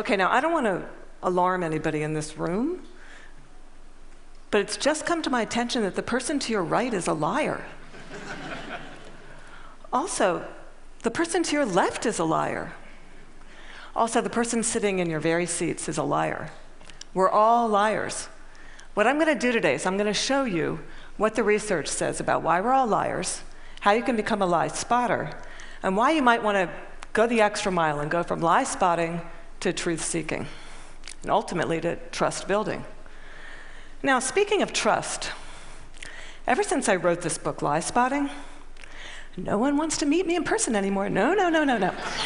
Okay, now I don't want to alarm anybody in this room, but it's just come to my attention that the person to your right is a liar. Also, the person to your left is a liar. Also, the person sitting in your very seats is a liar. We're all liars. What I'm going to do today is I'm going to show you what the research says about why we're all liars, how you can become a lie spotter, and why you might want to go the extra mile and go from lie spotting to truth seeking, and ultimately to trust building. Now, speaking of trust, ever since I wrote this book, Lie Spotting, no one wants to meet me in person anymore. No.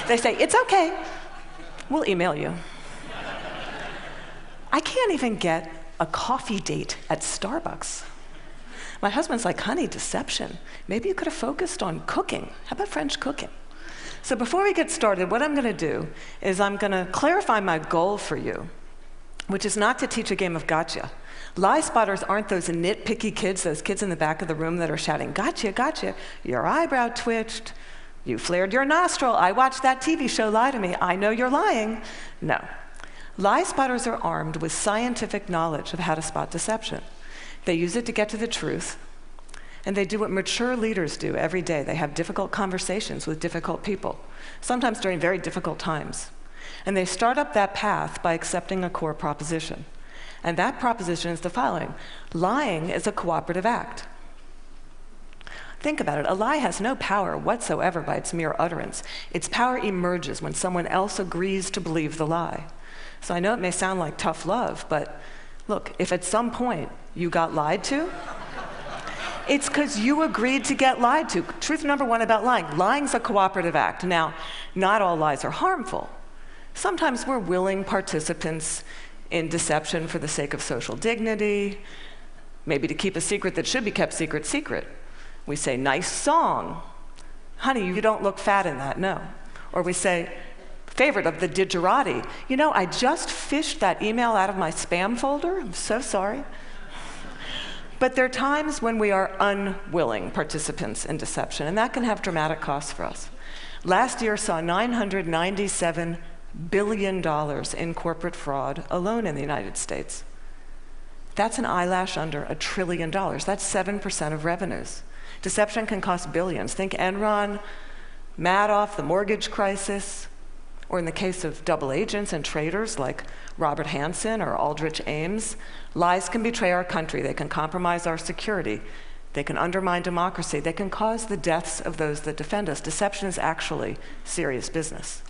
They say, it's okay, we'll email you. I can't even get a coffee date at Starbucks. My husband's like, honey, deception. Maybe you could have focused on cooking. How about French cooking? So before we get started, what I'm going to do is I'm going to clarify my goal for you, which is not to teach a game of gotcha. Lie spotters aren't those nitpicky kids, those kids in the back of the room that are shouting, gotcha, gotcha. Your eyebrow twitched. You flared your nostril. I watched that TV show, Lie to Me. I know you're lying. No. Lie spotters are armed with scientific knowledge of how to spot deception. They use it to get to the truth, and they do what mature leaders do every day. They have difficult conversations with difficult people, sometimes during very difficult times. And they start up that path by accepting a core proposition. And that proposition is the following: lying is a cooperative act. Think about it. A lie has no power whatsoever by its mere utterance. Its power emerges when someone else agrees to believe the lie. So I know it may sound like tough love, but look, if at some point you got lied to, it's because you agreed to get lied to. Truth number one about lying: lying's a cooperative act. Now, not all lies are harmful. Sometimes we're willing participants in deception for the sake of social dignity, maybe to keep a secret that should be kept secret. We say, nice song. Honey, you don't look fat in that, no. Or we say, favorite of the digerati. You know, I just fished that email out of my spam folder. I'm so sorry. But there are times when we are unwilling participants in deception, and that can have dramatic costs for us. Last year saw $997 billion in corporate fraud alone in the United States. That's an eyelash under $1 trillion. That's 7% of revenues. Deception can cost billions. Think Enron, Madoff, the mortgage crisis, or in the case of double agents and traitors like Robert Hansen or Aldrich Ames, lies can betray our country. They can compromise our security. They can undermine democracy. They can cause the deaths of those that defend us. Deception is actually serious business.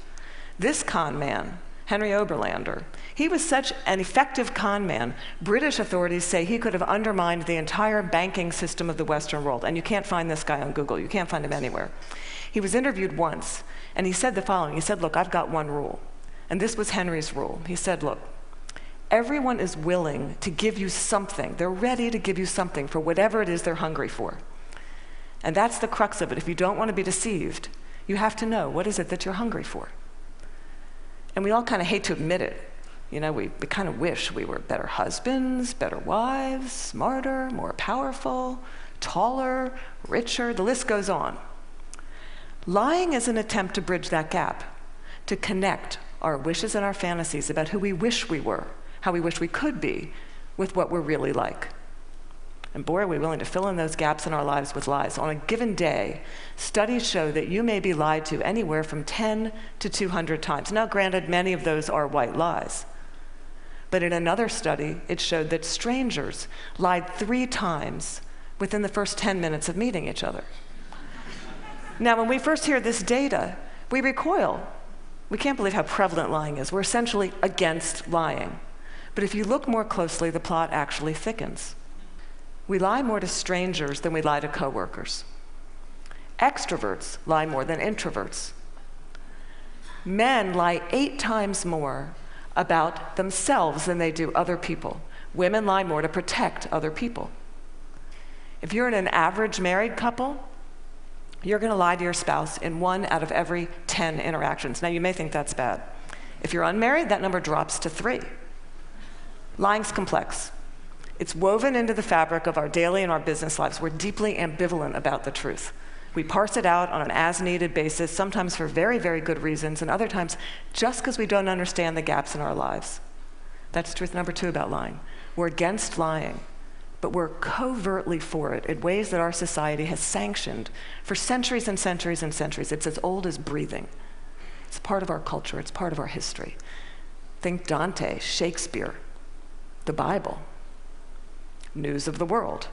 This con man, Henry Oberlander, he was such an effective con man, British authorities say he could have undermined the entire banking system of the Western world. And you can't find this guy on Google. You can't find him anywhere. He was interviewed once, and he said the following. He said, look, I've got one rule. And this was Henry's rule. He said, look, everyone is willing to give you something. They're ready to give you something for whatever it is they're hungry for. And that's the crux of it. If you don't want to be deceived, you have to know, what is it that you're hungry for? And we all kind of hate to admit it. You know, we kind of wish we were better husbands, better wives, smarter, more powerful, taller, richer, the list goes on. Lying is an attempt to bridge that gap, to connect our wishes and our fantasies about who we wish we were, how we wish we could be, with what we're really like. And boy, are we willing to fill in those gaps in our lives with lies. On a given day, studies show that you may be lied to anywhere from 10 to 200 times. Now, granted, many of those are white lies. But in another study, it showed that strangers lied 3 times within the first 10 minutes of meeting each other. Now, when we first hear this data, we recoil. We can't believe how prevalent lying is. We're essentially against lying. But if you look more closely, the plot actually thickens. We lie more to strangers than we lie to coworkers. Extroverts lie more than introverts. Men lie 8 times more about themselves than they do other people. Women lie more to protect other people. If you're in an average married couple, you're going to lie to your spouse in 1 out of every 10 interactions. Now, you may think that's bad. If you're unmarried, that number drops to 3. Lying's complex. It's woven into the fabric of our daily and our business lives. We're deeply ambivalent about the truth. We parse it out on an as-needed basis, sometimes for very, very good reasons, and other times just because we don't understand the gaps in our lives. That's truth number 2 about lying. We're against lying, but we're covertly for it in ways that our society has sanctioned for centuries and centuries and centuries. It's as old as breathing. It's part of our culture. It's part of our history. Think Dante, Shakespeare, the Bible, news of the world.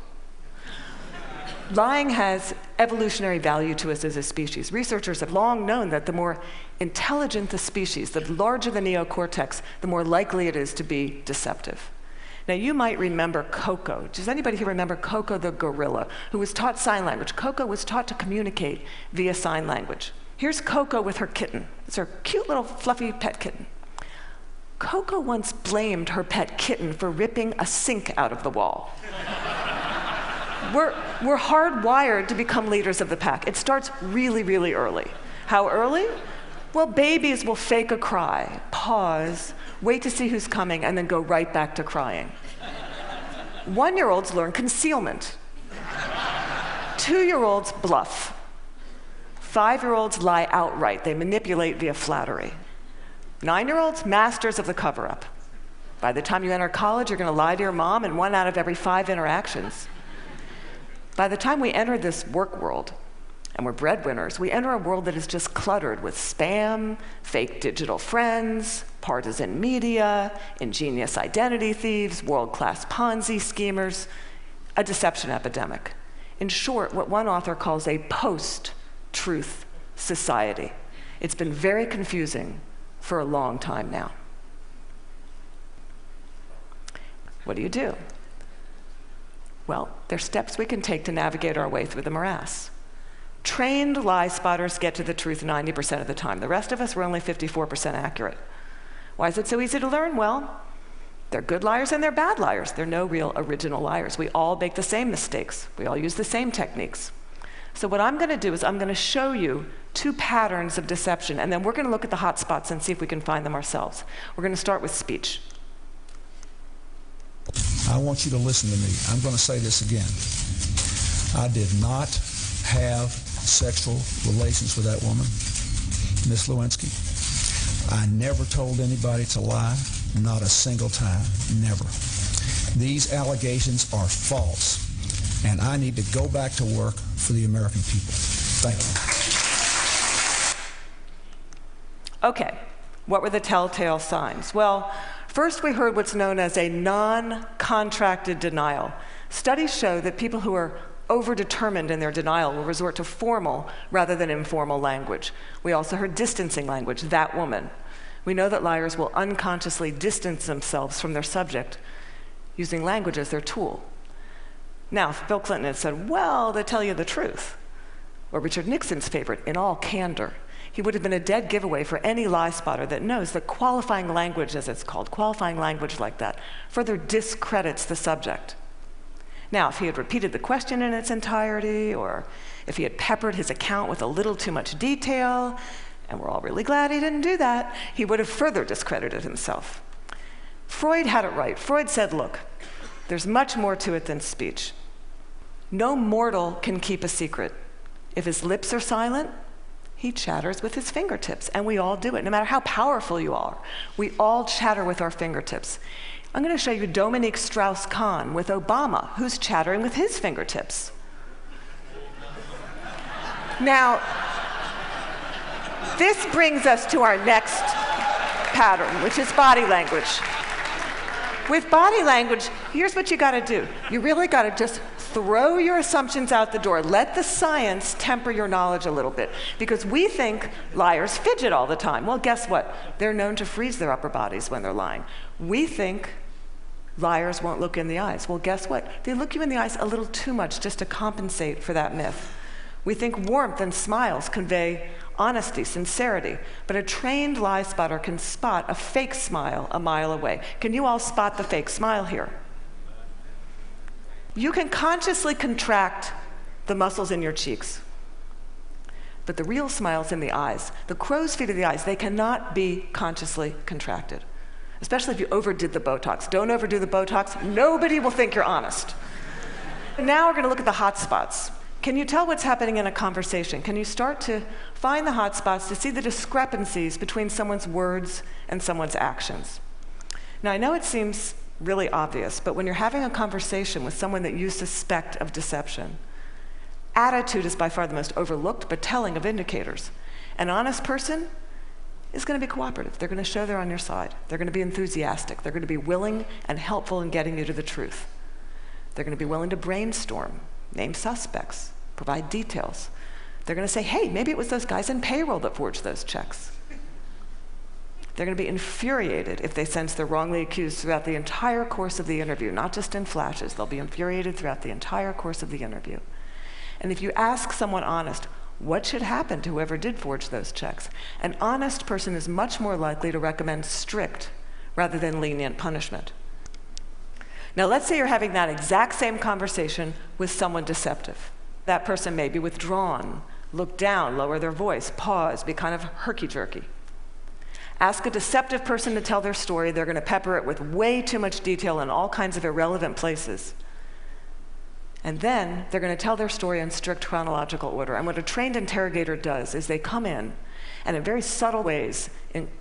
Lying has evolutionary value to us as a species. Researchers have long known that the more intelligent the species, the larger the neocortex, the more likely it is to be deceptive. Now, you might remember Coco. Does anybody here remember Coco the gorilla, who was taught sign language? Coco was taught to communicate via sign language. Here's Coco with her kitten. It's her cute little fluffy pet kitten. Coco once blamed her pet kitten for ripping a sink out of the wall. We're hardwired to become leaders of the pack. It starts really, really early. How early? Well, babies will fake a cry, pause, wait to see who's coming, and then go right back to crying. 1-year-olds learn concealment. 2-year-olds bluff. 5-year-olds lie outright. They manipulate via flattery. 9-year-olds, masters of the cover-up. By the time you enter college, you're going to lie to your mom in 1 out of every 5 interactions. By the time we enter this work world, and we're breadwinners, we enter a world that is just cluttered with spam, fake digital friends, partisan media, ingenious identity thieves, world-class Ponzi schemers, a deception epidemic. In short, what one author calls a post-truth society. It's been very confusing for a long time now. What do? Well, there's steps we can take to navigate our way through the morass. Trained lie spotters get to the truth 90% of the time. The rest of us, we're only 54% accurate. Why is it so easy to learn? Well, they're good liars and they're bad liars. They're no real original liars. We all make the same mistakes. We all use the same techniques. So what I'm going to do is I'm going to show you 2 patterns of deception, and then we're going to look at the hot spots and see if we can find them ourselves. We're going to start with speech. I want you to listen to me. I'm going to say this again. I did not have sexual relations with that woman, Miss Lewinsky. I never told anybody to lie, not a single time, never. These allegations are false, and I need to go back to work for the American people. Thank you. Okay, what were the telltale signs? Well, first we heard what's known as a non-contracted denial. Studies show that people who are overdetermined in their denial will resort to formal rather than informal language. We also heard distancing language, that woman. We know that liars will unconsciously distance themselves from their subject using language as their tool. Now, if Bill Clinton had said, well, to tell you the truth, or Richard Nixon's favorite, in all candor, he would have been a dead giveaway for any lie spotter that knows that qualifying language, as it's called, qualifying language like that, further discredits the subject. Now, if he had repeated the question in its entirety, or if he had peppered his account with a little too much detail, and we're all really glad he didn't do that, he would have further discredited himself. Freud had it right. Freud said, look, there's much more to it than speech. No mortal can keep a secret. If his lips are silent, he chatters with his fingertips, and we all do it. No matter how powerful you are, we all chatter with our fingertips. I'm going to show you Dominique Strauss-Kahn with Obama, who's chattering with his fingertips. Now, this brings us to our next pattern, which is body language. With body language, here's what you got to do. You really got to just throw your assumptions out the door. Let the science temper your knowledge a little bit. Because we think liars fidget all the time. Well, guess what? They're known to freeze their upper bodies when they're lying. We think liars won't look in the eyes. Well, guess what? They look you in the eyes a little too much just to compensate for that myth. We think warmth and smiles convey honesty, sincerity, but a trained lie spotter can spot a fake smile a mile away. Can you all spot the fake smile here? You can consciously contract the muscles in your cheeks, but the real smile's in the eyes. The crow's feet of the eyes, they cannot be consciously contracted, especially if you overdid the Botox. Don't overdo the Botox. Nobody will think you're honest. Now we're going to look at the hot spots. Can you tell what's happening in a conversation? Can you start to find the hot spots to see the discrepancies between someone's words and someone's actions? Now, I know it seems really obvious, but when you're having a conversation with someone that you suspect of deception, attitude is by far the most overlooked but telling of indicators. An honest person is going to be cooperative. They're going to show they're on your side. They're going to be enthusiastic. They're going to be willing and helpful in getting you to the truth. They're going to be willing to brainstorm, name suspects, provide details. They're going to say, hey, maybe it was those guys in payroll that forged those checks. They're going to be infuriated if they sense they're wrongly accused throughout the entire course of the interview, not just in flashes. They'll be infuriated throughout the entire course of the interview. And if you ask someone honest, what should happen to whoever did forge those checks? An honest person is much more likely to recommend strict rather than lenient punishment. Now, let's say you're having that exact same conversation with someone deceptive. That person may be withdrawn, look down, lower their voice, pause, be kind of herky-jerky. Ask a deceptive person to tell their story. They're going to pepper it with way too much detail in all kinds of irrelevant places. And then they're going to tell their story in strict chronological order. And what a trained interrogator does is they come in, and in very subtle ways,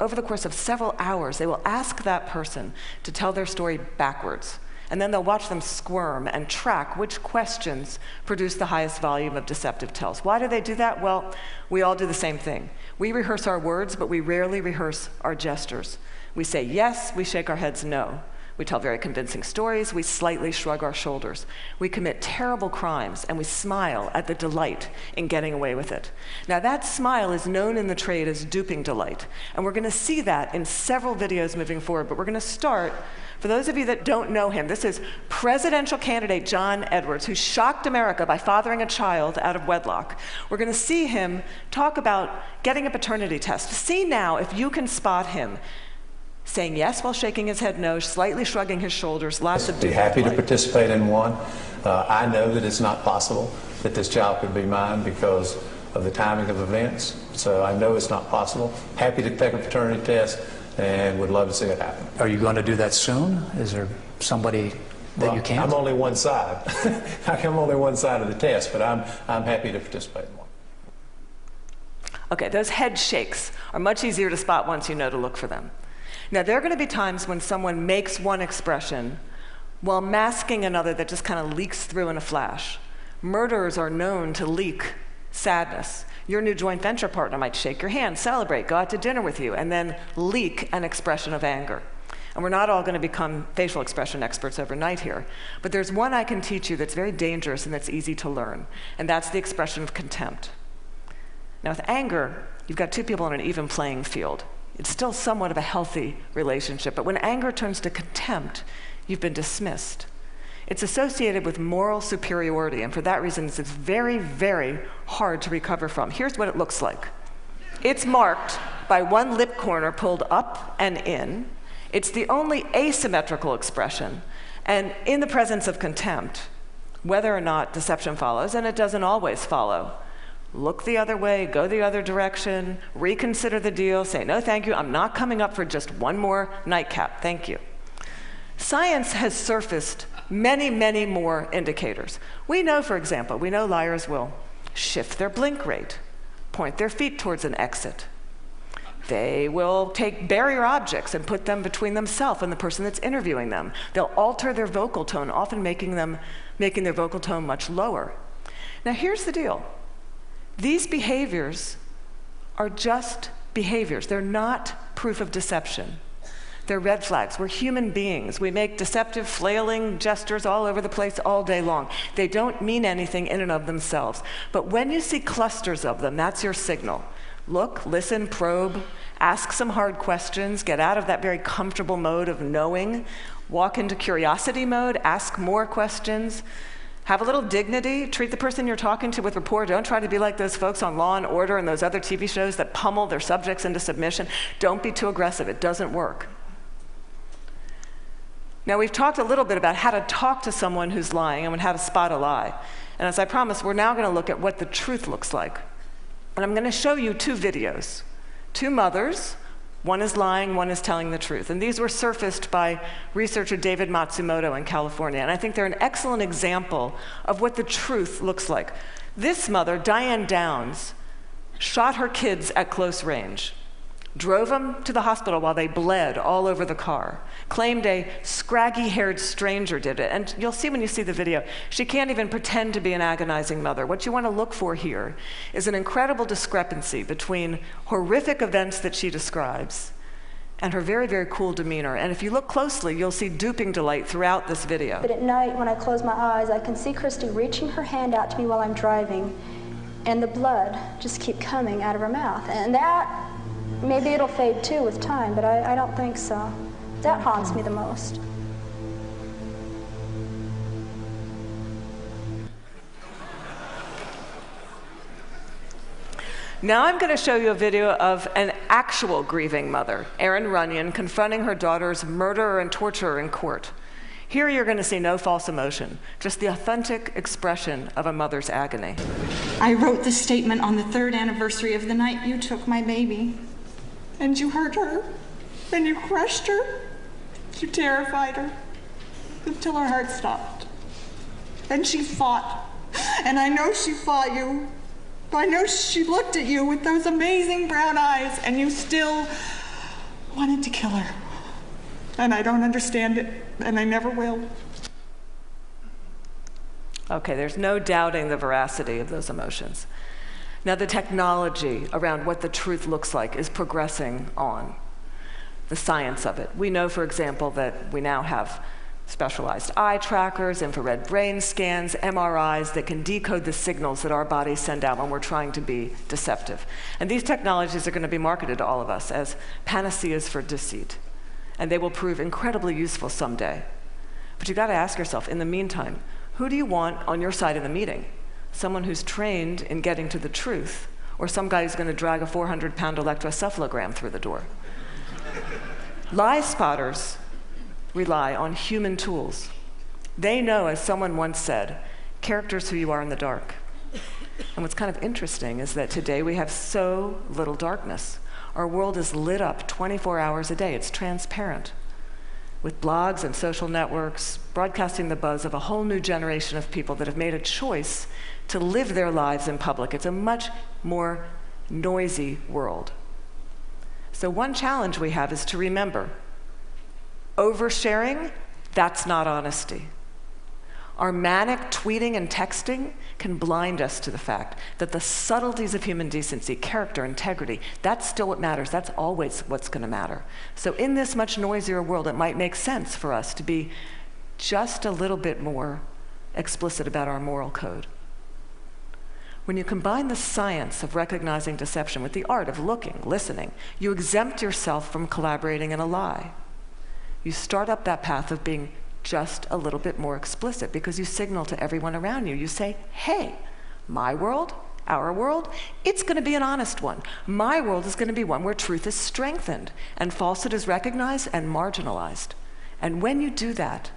over the course of several hours, they will ask that person to tell their story backwards. And then they'll watch them squirm and track which questions produce the highest volume of deceptive tells. Why do they do that? Well, we all do the same thing. We rehearse our words, but we rarely rehearse our gestures. We say yes, we shake our heads no. We tell very convincing stories, we slightly shrug our shoulders. We commit terrible crimes, and we smile at the delight in getting away with it. Now, that smile is known in the trade as duping delight, and we're going to see that in several videos moving forward, but we're going to start, for those of you that don't know him, this is presidential candidate John Edwards, who shocked America by fathering a child out of wedlock. We're going to see him talk about getting a paternity test. See now if you can spot him saying yes while shaking his head no, slightly shrugging his shoulders, lots of be happy to participate in one. I know that it's not possible that this child could be mine because of the timing of events, so I know it's not possible. Happy to take a paternity test and would love to see it happen. Are you going to do that soon? Is there somebody that you can't? I'm only one side. I'm only one side of the test, but I'm happy to participate in one. Okay, those head shakes are much easier to spot once you know to look for them. Now, there are going to be times when someone makes one expression while masking another that just kind of leaks through in a flash. Murderers are known to leak sadness. Your new joint venture partner might shake your hand, celebrate, go out to dinner with you, and then leak an expression of anger. And we're not all going to become facial expression experts overnight here, but there's one I can teach you that's very dangerous and that's easy to learn, and that's the expression of contempt. Now, with anger, you've got two people on an even playing field. It's still somewhat of a healthy relationship, but when anger turns to contempt, you've been dismissed. It's associated with moral superiority, and for that reason, it's very, very hard to recover from. Here's what it looks like. It's marked by one lip corner pulled up and in. It's the only asymmetrical expression, and in the presence of contempt, whether or not deception follows, and it doesn't always follow, look the other way, go the other direction, reconsider the deal, say, no, thank you, I'm not coming up for just one more nightcap, thank you. Science has surfaced many, many more indicators. We know, for example, liars will shift their blink rate, point their feet towards an exit. They will take barrier objects and put them between themselves and the person that's interviewing them. They'll alter their vocal tone, often making their vocal tone much lower. Now, here's the deal. These behaviors are just behaviors. They're not proof of deception. They're red flags. We're human beings. We make deceptive, flailing gestures all over the place all day long. They don't mean anything in and of themselves. But when you see clusters of them, that's your signal. Look, listen, probe, ask some hard questions, get out of that very comfortable mode of knowing, walk into curiosity mode, ask more questions. Have a little dignity. Treat the person you're talking to with rapport. Don't try to be like those folks on Law and Order and those other TV shows that pummel their subjects into submission. Don't be too aggressive. It doesn't work. Now, we've talked a little bit about how to talk to someone who's lying and how to spot a lie. And as I promised, we're now going to look at what the truth looks like. And I'm going to show you two videos. Two mothers, One is lying, one is telling the truth. And these were surfaced by researcher David Matsumoto in California. And I think they're an excellent example of what the truth looks like. This mother, Diane Downs, shot her kids at close range, drove them to the hospital while they bled all over the car, claimed a scraggy-haired stranger did it. And you'll see when you see the video, she can't even pretend to be an agonizing mother. What you want to look for here is an incredible discrepancy between horrific events that she describes and her very, very cool demeanor. And if you look closely, you'll see duping delight throughout this video. But at night, when I close my eyes, I can see Christy reaching her hand out to me while I'm driving, and the blood just keep coming out of her mouth. And that, maybe it'll fade too with time, but I don't think so. That haunts me the most. Now I'm going to show you a video of an actual grieving mother, Erin Runyon, confronting her daughter's murderer and torturer in court. Here you're going to see no false emotion, just the authentic expression of a mother's agony. I wrote the statement on the 3rd anniversary of the night you took my baby. And you hurt her, and you crushed her, you terrified her, until her heart stopped. And she fought, and I know she fought you. I know she looked at you with those amazing brown eyes, and you still wanted to kill her. And I don't understand it, and I never will. Okay, there's no doubting the veracity of those emotions. Now, the technology around what the truth looks like is progressing on, the science of it. We know, for example, that we now have specialized eye trackers, infrared brain scans, MRIs that can decode the signals that our bodies send out when we're trying to be deceptive. And these technologies are going to be marketed to all of us as panaceas for deceit. And they will prove incredibly useful someday. But you've got to ask yourself, in the meantime, who do you want on your side of the meeting? Someone who's trained in getting to the truth, or some guy who's going to drag a 400-pound electroencephalogram through the door? Lie spotters rely on human tools. They know, as someone once said, character's who you are in the dark. And what's kind of interesting is that today we have so little darkness. Our world is lit up 24 hours a day. It's transparent, with blogs and social networks broadcasting the buzz of a whole new generation of people that have made a choice to live their lives in public. It's a much more noisy world. So one challenge we have is to remember, oversharing, that's not honesty. Our manic tweeting and texting can blind us to the fact that the subtleties of human decency, character, integrity, that's still what matters. That's always what's going to matter. So in this much noisier world, it might make sense for us to be just a little bit more explicit about our moral code. When you combine the science of recognizing deception with the art of looking, listening, you exempt yourself from collaborating in a lie. You start up that path of being just a little bit more explicit because you signal to everyone around you. You say, hey, my world, our world, it's going to be an honest one. My world is going to be one where truth is strengthened and falsehood is recognized and marginalized. And when you do that,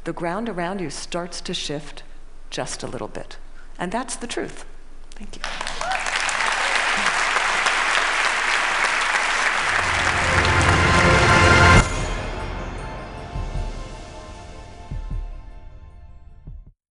the ground around you starts to shift just a little bit. And that's the truth. Thank you.